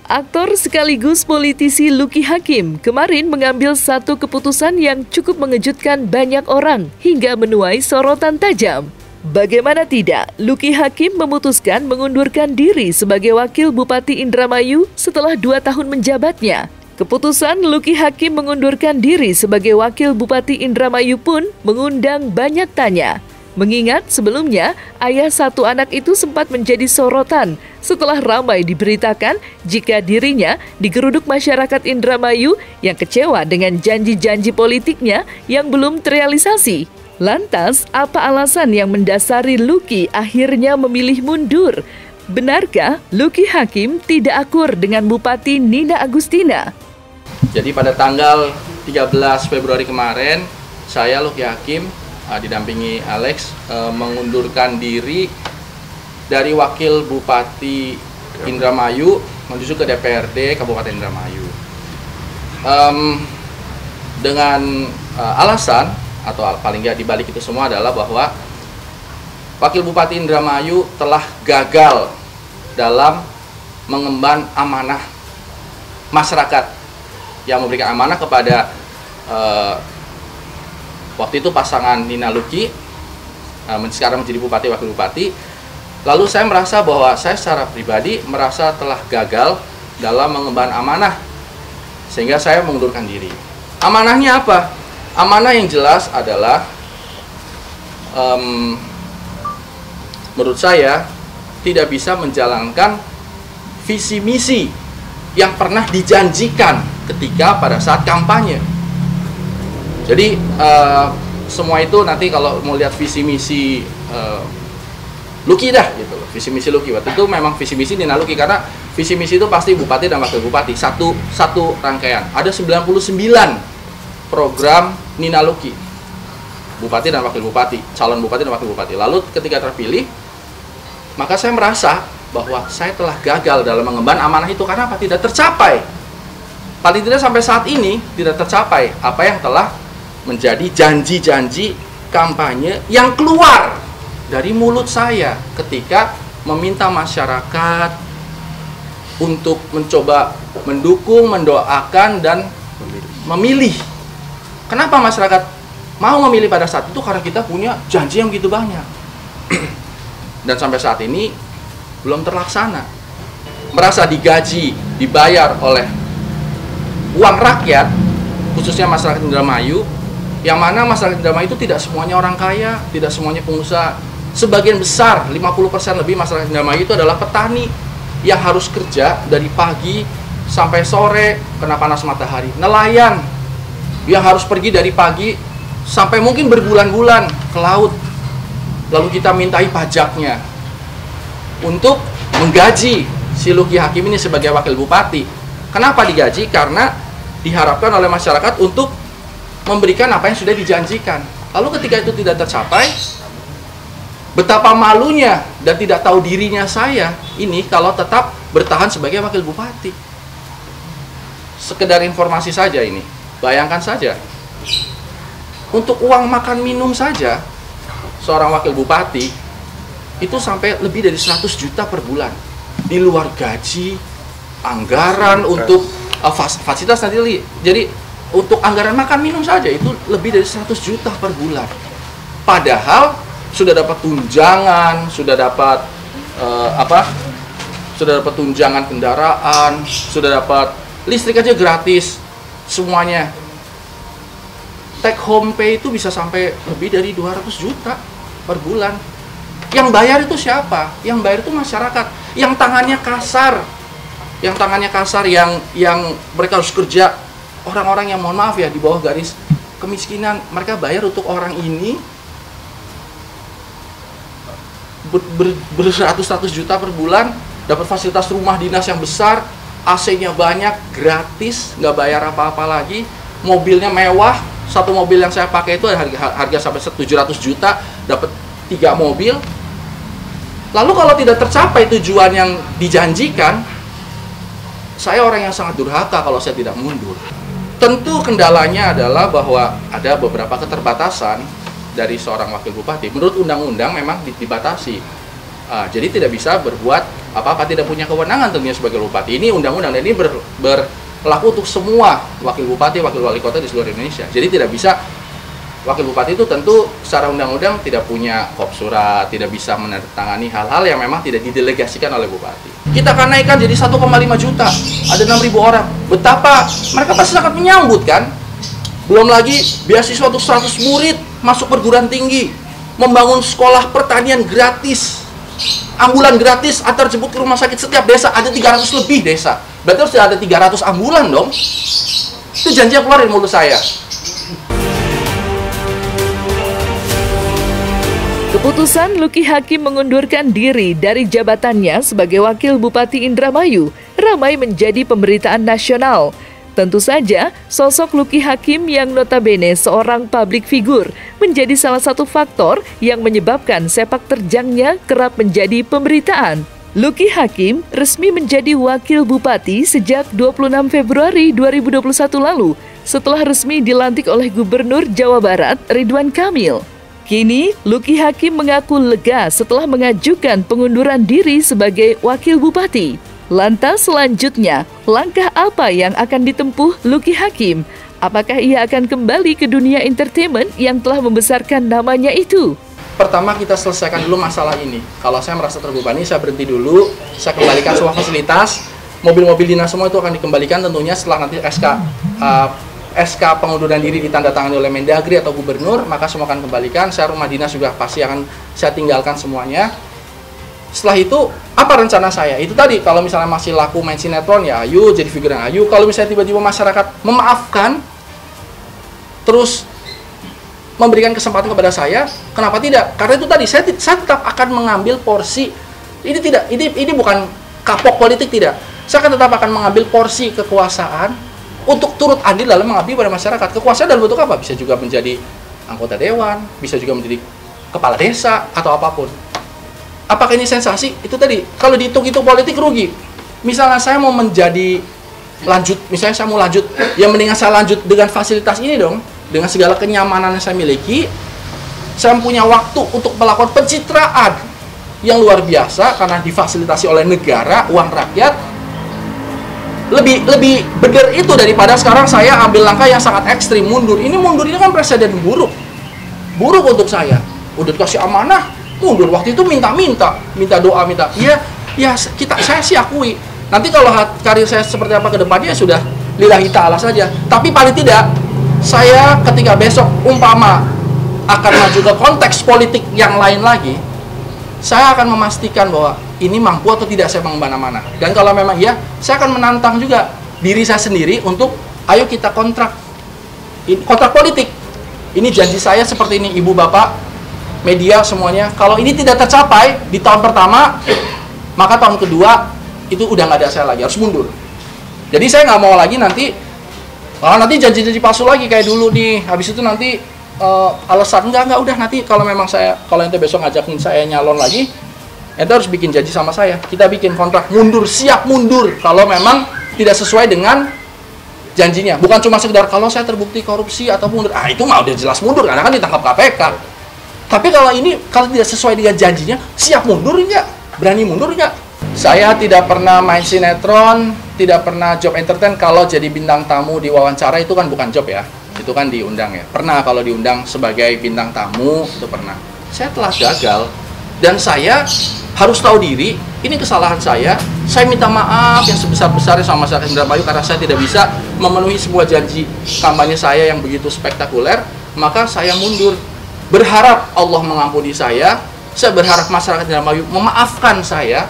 Aktor sekaligus politisi Lucky Hakim kemarin mengambil satu keputusan yang cukup mengejutkan banyak orang hingga menuai sorotan tajam. Bagaimana tidak, Lucky Hakim memutuskan mengundurkan diri sebagai Wakil Bupati Indramayu setelah 2 tahun menjabatnya. Keputusan Lucky Hakim mengundurkan diri sebagai Wakil Bupati Indramayu pun mengundang banyak tanya. Mengingat sebelumnya, ayah satu anak itu sempat menjadi sorotan setelah ramai diberitakan jika dirinya digeruduk masyarakat Indramayu yang kecewa dengan janji-janji politiknya yang belum terrealisasi. Lantas, apa alasan yang mendasari Lucky akhirnya memilih mundur? Benarkah Lucky Hakim tidak akur dengan Bupati Nina Agustina? Jadi pada tanggal 13 Februari kemarin, saya Lucky Hakim didampingi Alex mengundurkan diri dari Wakil Bupati Indramayu menuju ke DPRD Kabupaten Indramayu dengan alasan atau paling nggak dibalik itu semua adalah bahwa Wakil Bupati Indramayu telah gagal dalam mengemban amanah masyarakat yang memberikan amanah kepada waktu itu pasangan Nina Lucky, sekarang menjadi Bupati Wakil Bupati. Lalu saya merasa bahwa saya secara pribadi merasa telah gagal dalam mengemban amanah, sehingga saya mengundurkan diri. Amanahnya apa? Amanah yang jelas adalah menurut saya tidak bisa menjalankan visi misi yang pernah dijanjikan ketika pada saat kampanye. Jadi semua itu nanti kalau mau lihat visi misi Lucky dah gitu loh, visi misi Lucky. Waktu itu memang visi misi Nina Lucky karena visi misi itu pasti bupati dan wakil bupati satu rangkaian. Ada 99 program Nina Lucky, bupati dan wakil bupati, calon bupati dan wakil bupati. Lalu ketika terpilih, maka saya merasa bahwa saya telah gagal dalam mengemban amanah itu karena apa? Tidak tercapai. Paling tidak sampai saat ini tidak tercapai apa yang telah menjadi janji-janji kampanye yang keluar dari mulut saya ketika meminta masyarakat untuk mencoba mendukung, mendoakan, dan memilih. Kenapa masyarakat mau memilih pada saat itu? Karena kita punya janji yang begitu banyak. Dan sampai saat ini belum terlaksana. Merasa digaji, dibayar oleh uang rakyat, khususnya masyarakat Indramayu, yang mana masyarakat Indramayu itu tidak semuanya orang kaya, tidak semuanya pengusaha. Sebagian besar, 50% lebih masyarakat Indramayu itu adalah petani yang harus kerja dari pagi sampai sore kena panas matahari. Nelayan yang harus pergi dari pagi sampai mungkin berbulan-bulan ke laut. Lalu kita mintai pajaknya untuk menggaji si Lucky Hakim ini sebagai wakil bupati. Kenapa digaji? Karena diharapkan oleh masyarakat untuk memberikan apa yang sudah dijanjikan. Lalu ketika itu tidak tercapai, betapa malunya dan tidak tahu dirinya saya ini kalau tetap bertahan sebagai wakil bupati. Sekedar informasi saja ini. Bayangkan saja, untuk uang makan minum saja, seorang wakil bupati itu sampai lebih dari 100 juta per bulan. Di luar gaji, anggaran untuk fasilitas nanti. Jadi untuk anggaran makan minum saja itu lebih dari 100 juta per bulan. Padahal sudah dapat tunjangan, sudah dapat sudah dapat tunjangan kendaraan, sudah dapat listrik aja gratis, semuanya. Take home pay itu bisa sampai lebih dari 200 juta per bulan. Yang bayar itu siapa? Yang bayar itu masyarakat. Yang tangannya kasar. Yang mereka harus kerja. Orang-orang yang mohon maaf ya di bawah garis kemiskinan, mereka bayar untuk orang ini beratus-ratus juta per bulan, dapat fasilitas rumah dinas yang besar, AC-nya banyak, gratis, nggak bayar apa-apa lagi, mobilnya mewah. Satu mobil yang saya pakai itu harga sampai 700 juta, dapat 3 mobil. Lalu kalau tidak tercapai tujuan yang dijanjikan, saya orang yang sangat durhaka kalau saya tidak mundur. Tentu kendalanya adalah bahwa ada beberapa keterbatasan dari seorang wakil bupati. Menurut undang-undang memang dibatasi. Jadi tidak bisa berbuat apa-apa, tidak punya kewenangan tentunya sebagai bupati. Ini undang-undang dan ini berlaku untuk semua wakil bupati, wakil wali kota di seluruh Indonesia. Jadi tidak bisa wakil bupati itu tentu secara undang-undang tidak punya kop surat, tidak bisa menandatangani hal-hal yang memang tidak didelegasikan oleh bupati. Kita akan naikkan jadi 1,5 juta, ada 6.000 orang. Betapa mereka pasti sangat menyambut kan? Belum lagi beasiswa untuk 100 murid masuk perguruan tinggi, membangun sekolah pertanian gratis, ambulan gratis antar jemput ke rumah sakit setiap desa, ada 300 lebih desa. Berarti harus ada 300 ambulan dong. Itu janji yang keluar dari mulut saya. Keputusan Luki Hakim mengundurkan diri dari jabatannya sebagai Wakil Bupati Indramayu ramai menjadi pemberitaan nasional. Tentu saja, sosok Luki Hakim yang notabene seorang publik figur menjadi salah satu faktor yang menyebabkan sepak terjangnya kerap menjadi pemberitaan. Luki Hakim resmi menjadi Wakil Bupati sejak 26 Februari 2021 lalu setelah resmi dilantik oleh Gubernur Jawa Barat Ridwan Kamil. Kini, Luki Hakim mengaku lega setelah mengajukan pengunduran diri sebagai Wakil Bupati. Lantas selanjutnya, langkah apa yang akan ditempuh Luki Hakim? Apakah ia akan kembali ke dunia entertainment yang telah membesarkan namanya itu? Pertama kita selesaikan dulu masalah ini. Kalau saya merasa terbebani, saya berhenti dulu, saya kembalikan semua fasilitas, mobil-mobil dinas semua itu akan dikembalikan tentunya setelah nanti SK pengunduran diri ditandatangani oleh Mendagri atau Gubernur, maka semua akan kembalikan. Saya rumah dinas juga pasti akan saya tinggalkan semuanya. Setelah itu, apa rencana saya? Itu tadi, kalau misalnya masih laku main sinetron, ya ayo jadi figur yang ayo. Kalau misalnya tiba-tiba masyarakat memaafkan, terus memberikan kesempatan kepada saya, kenapa tidak? Karena itu tadi, saya tetap akan mengambil porsi. Ini bukan kapok politik, tidak. Saya akan tetap akan mengambil porsi kekuasaan untuk turut andil dalam mengabdi pada masyarakat. Kekuasaan dalam bentuk apa? Bisa juga menjadi anggota dewan, bisa juga menjadi kepala desa, atau apapun. Apakah ini sensasi? Itu tadi, kalau dihitung-hitung politik rugi. Misalnya saya mau menjadi lanjut, misalnya saya mau lanjut, ya mendingan saya lanjut dengan fasilitas ini dong, dengan segala kenyamanan yang saya miliki. Saya punya waktu untuk melakukan pencitraan yang luar biasa, karena difasilitasi oleh negara, uang rakyat. Lebih benar itu daripada sekarang saya ambil langkah yang sangat ekstrim, mundur. Ini kan presiden buruk untuk saya. Udah dikasih amanah, mundur. Waktu itu minta doa, saya sih akui. Nanti kalau karir saya seperti apa ke depannya, sudah lillahi ta'ala saja. Tapi paling tidak, saya ketika besok umpama akan maju ke konteks politik yang lain lagi, saya akan memastikan bahwa ini mampu atau tidak saya mengembang-mana. Dan kalau memang iya, saya akan menantang juga diri saya sendiri untuk ayo kita kontrak politik. Ini janji saya seperti ini, ibu bapak, media semuanya. Kalau ini tidak tercapai di tahun pertama, maka tahun kedua itu udah nggak ada saya lagi, harus mundur. Jadi saya nggak mau lagi nanti janji-janji palsu lagi kayak dulu nih. Habis itu nanti alasan enggak udah, nanti kalau ente besok ngajakin saya nyalon lagi, ente harus bikin janji sama saya, kita bikin kontrak mundur, siap mundur kalau memang tidak sesuai dengan janjinya. Bukan cuma sekedar kalau saya terbukti korupsi atau mundur, itu mah udah jelas mundur karena kan ditangkap KPK. Tapi kalau tidak sesuai dengan janjinya, siap mundur enggak? Berani mundur enggak? Saya tidak pernah main sinetron, tidak pernah job entertain. Kalau jadi bintang tamu di wawancara itu kan bukan job ya, itu kan diundang ya. Pernah kalau diundang sebagai bintang tamu, itu pernah. Saya telah gagal dan saya harus tahu diri, ini kesalahan saya minta maaf yang sebesar-besarnya sama masyarakat Indramayu karena saya tidak bisa memenuhi sebuah janji kampanye saya yang begitu spektakuler. Maka saya mundur, berharap Allah mengampuni saya berharap masyarakat Indramayu memaafkan saya